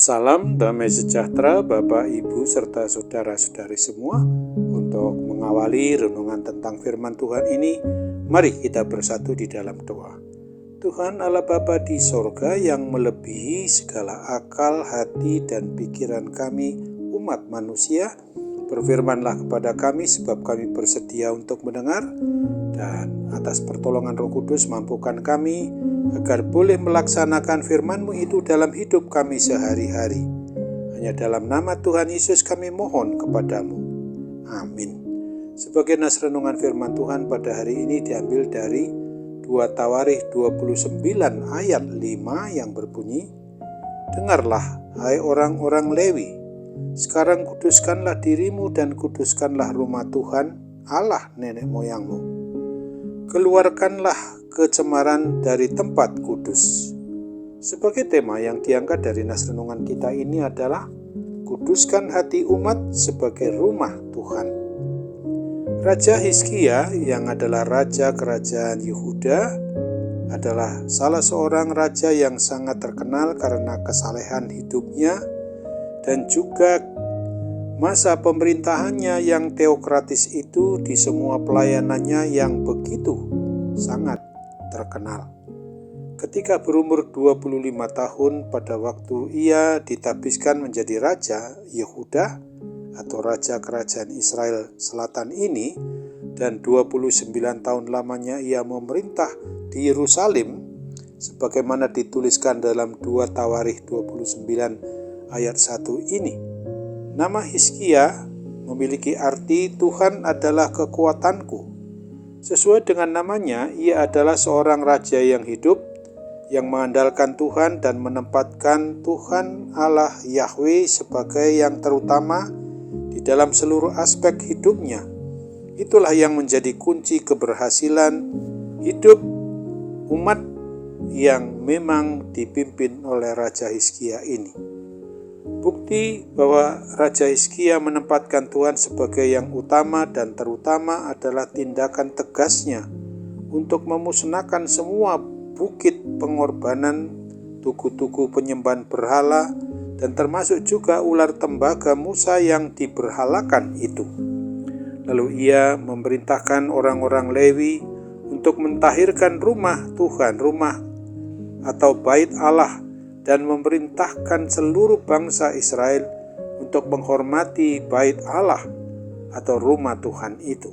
Salam damai sejahtera Bapak, Ibu, serta saudara-saudari semua. Untuk mengawali renungan tentang firman Tuhan ini, mari kita bersatu di dalam doa. Tuhan Allah Bapa di sorga yang melebihi segala akal, hati, dan pikiran kami, umat manusia, berfirmanlah kepada kami sebab kami bersedia untuk mendengar, dan atas pertolongan Roh Kudus mampukan kami agar boleh melaksanakan firman-Mu itu dalam hidup kami sehari-hari. Hanya dalam nama Tuhan Yesus kami mohon kepadamu. Amin. Sebagai nas renungan firman Tuhan pada hari ini diambil dari 2 Tawarikh 29 ayat 5 yang berbunyi, "Dengarlah, hai orang-orang Lewi, sekarang kuduskanlah dirimu dan kuduskanlah rumah Tuhan, Allah nenek moyangmu. Keluarkanlah kecemaran dari tempat kudus." Sebagai tema yang diangkat dari nas renungan kita ini adalah kuduskan hati umat sebagai rumah Tuhan. Raja Hizkia yang adalah raja kerajaan Yehuda adalah salah seorang raja yang sangat terkenal karena kesalehan hidupnya dan juga masa pemerintahannya yang teokratis itu di semua pelayanannya yang begitu sangat terkenal. Ketika berumur 25 tahun pada waktu ia ditabiskan menjadi raja Yehuda atau raja kerajaan Israel Selatan ini, dan 29 tahun lamanya ia memerintah di Yerusalem sebagaimana dituliskan dalam 2 Tawarikh 29 ayat 1 ini. Nama Hizkia memiliki arti Tuhan adalah kekuatanku. Sesuai dengan namanya, ia adalah seorang raja yang hidup, yang mengandalkan Tuhan dan menempatkan Tuhan Allah Yahweh sebagai yang terutama di dalam seluruh aspek hidupnya. Itulah yang menjadi kunci keberhasilan hidup umat yang memang dipimpin oleh Raja Hizkia ini. Bukti bahwa Raja Hizkia menempatkan Tuhan sebagai yang utama dan terutama adalah tindakan tegasnya untuk memusnahkan semua bukit pengorbanan, tugu-tugu penyembahan berhala, dan termasuk juga ular tembaga Musa yang diberhalakan itu. Lalu ia memerintahkan orang-orang Lewi untuk mentahirkan rumah Tuhan, rumah atau bait Allah, dan memerintahkan seluruh bangsa Israel untuk menghormati bait Allah atau rumah Tuhan itu.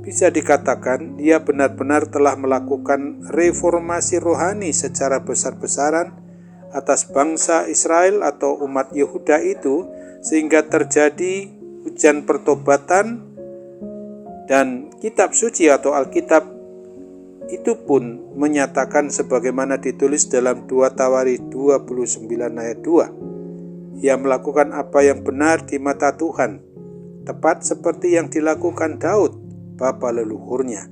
Bisa dikatakan dia benar-benar telah melakukan reformasi rohani secara besar-besaran atas bangsa Israel atau umat Yehuda itu, sehingga terjadi hujan pertobatan, dan kitab suci atau Alkitab itu pun menyatakan sebagaimana ditulis dalam 2 Tawarikh 29 ayat 2. Ia melakukan apa yang benar di mata Tuhan, tepat seperti yang dilakukan Daud, bapa leluhurnya.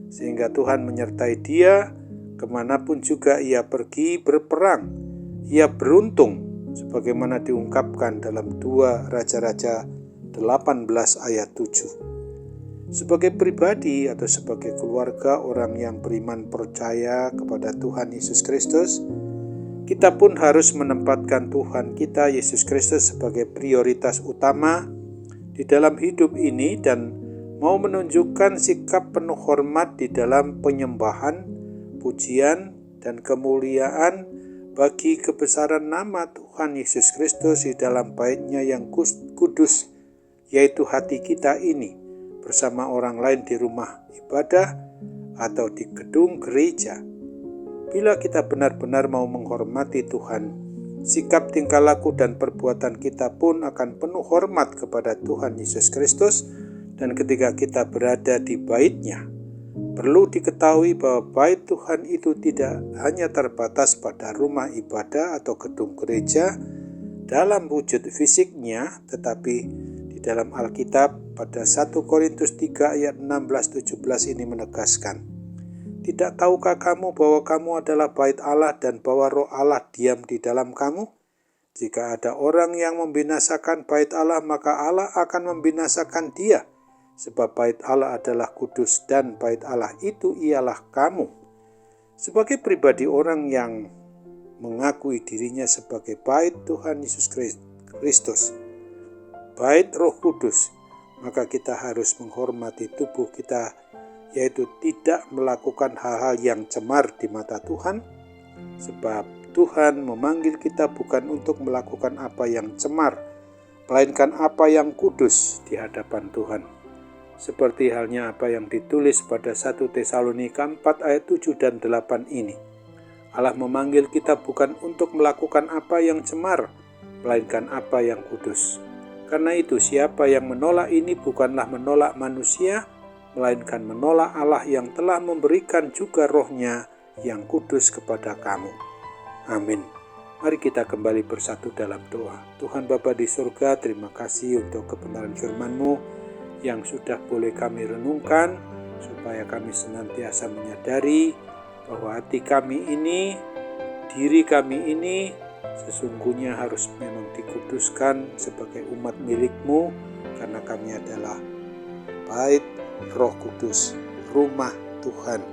Sehingga Tuhan menyertai dia kemanapun juga ia pergi berperang. Ia beruntung sebagaimana diungkapkan dalam 2 Raja-Raja 18 ayat 7. Sebagai pribadi atau sebagai keluarga orang yang beriman percaya kepada Tuhan Yesus Kristus, kita pun harus menempatkan Tuhan kita Yesus Kristus sebagai prioritas utama di dalam hidup ini dan mau menunjukkan sikap penuh hormat di dalam penyembahan, pujian, dan kemuliaan bagi kebesaran nama Tuhan Yesus Kristus di dalam bait-Nya yang kudus, yaitu hati kita ini, bersama orang lain di rumah ibadah atau di gedung gereja. Bila kita benar-benar mau menghormati Tuhan, sikap tingkah laku dan perbuatan kita pun akan penuh hormat kepada Tuhan Yesus Kristus. Dan ketika kita berada di bait-Nya, perlu diketahui bahwa bait Tuhan itu tidak hanya terbatas pada rumah ibadah atau gedung gereja dalam wujud fisiknya, tetapi di dalam Alkitab pada 1 Korintus 3 ayat 16-17 ini menegaskan, "Tidak tahukah kamu bahwa kamu adalah bait Allah dan bahwa Roh Allah diam di dalam kamu? Jika ada orang yang membinasakan bait Allah, maka Allah akan membinasakan dia. Sebab bait Allah adalah kudus dan bait Allah itu ialah kamu." Sebagai pribadi orang yang mengakui dirinya sebagai bait Tuhan Yesus Kristus, bait Roh Kudus, maka kita harus menghormati tubuh kita, yaitu tidak melakukan hal-hal yang cemar di mata Tuhan, sebab Tuhan memanggil kita bukan untuk melakukan apa yang cemar, melainkan apa yang kudus di hadapan Tuhan. Seperti halnya apa yang ditulis pada 1 Tesalonika 4 ayat 7 dan 8 ini. Allah memanggil kita bukan untuk melakukan apa yang cemar, melainkan apa yang kudus. Karena itu siapa yang menolak ini bukanlah menolak manusia, melainkan menolak Allah yang telah memberikan juga Roh-Nya yang kudus kepada kamu. Amin. Mari kita kembali bersatu dalam doa. Tuhan Bapa di surga, terima kasih untuk kebenaran firman-Mu yang sudah boleh kami renungkan, supaya kami senantiasa menyadari bahwa hati kami ini, diri kami ini sesungguhnya harus memang dikuduskan sebagai umat milik-Mu, karena kami adalah bait Roh Kudus, rumah Tuhan.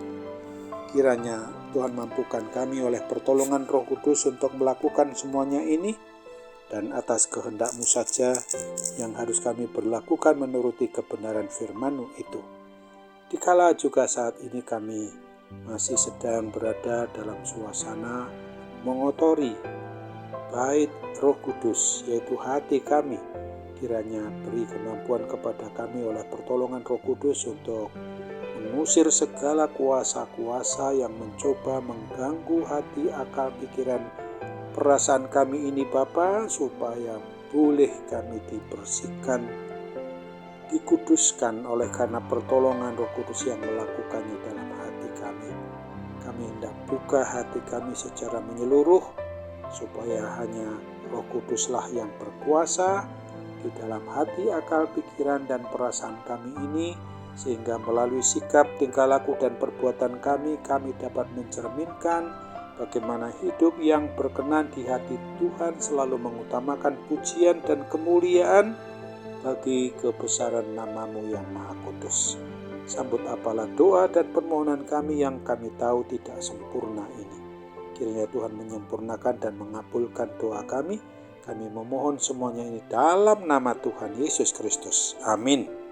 Kiranya Tuhan mampukan kami oleh pertolongan Roh Kudus untuk melakukan semuanya ini, dan atas kehendak-Mu saja yang harus kami berlakukan menuruti kebenaran firman-Mu itu. Dikala juga saat ini kami masih sedang berada dalam suasana mengotori bait Roh Kudus, yaitu hati kami, kiranya beri kemampuan kepada kami oleh pertolongan Roh Kudus untuk mengusir segala kuasa-kuasa yang mencoba mengganggu hati, akal, pikiran, perasaan kami ini Bapa, supaya boleh kami dibersihkan, dikuduskan oleh karena pertolongan Roh Kudus yang melakukannya dalam hati kami. Kami hendak buka hati kami secara menyeluruh, supaya hanya Roh Kuduslah yang berkuasa di dalam hati, akal, pikiran, dan perasaan kami ini, sehingga melalui sikap, tingkah laku, dan perbuatan kami dapat mencerminkan bagaimana hidup yang berkenan di hati Tuhan, selalu mengutamakan pujian dan kemuliaan bagi kebesaran nama-Mu yang Maha Kudus. Sambut apalah doa dan permohonan kami yang kami tahu tidak sempurna ini. Kiranya Tuhan menyempurnakan dan mengabulkan doa kami. Kami memohon semuanya ini dalam nama Tuhan Yesus Kristus. Amin.